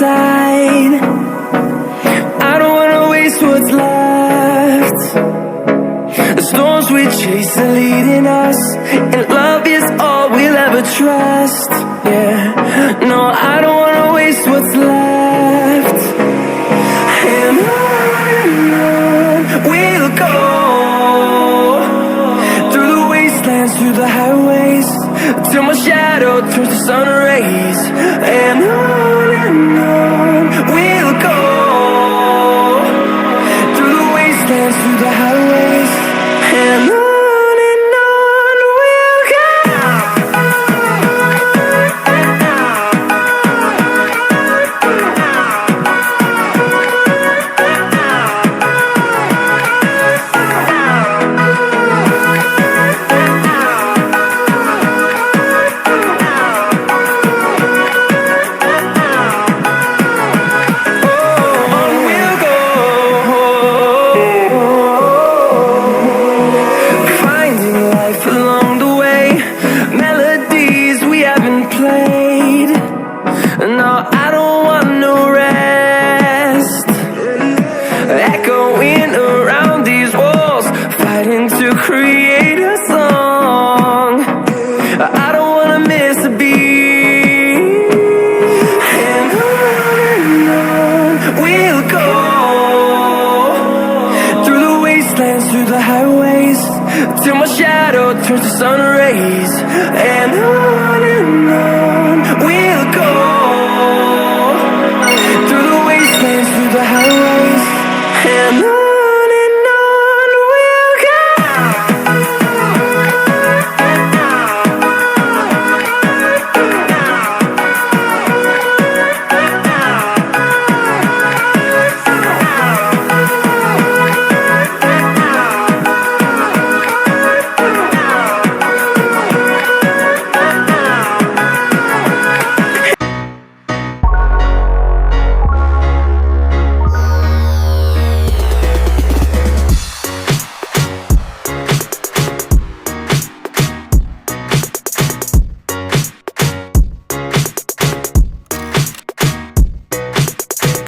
side. I don't wanna waste what's left. The storms we chase are leading us, and love is all we'll ever trust. Yeah, no, I don't wanna waste what's left. And on we'll go, through the wastelands, through the highways, till my shadow turns to sun rays. And on we'll go, through the wastelands, through the highways, and on we'll go. No, I don't want no rest. Echoing around these walls, fighting to create a song. I don't wanna miss a beat. And on we'll go, through the wastelands, through the highways, till my shadow turns to sun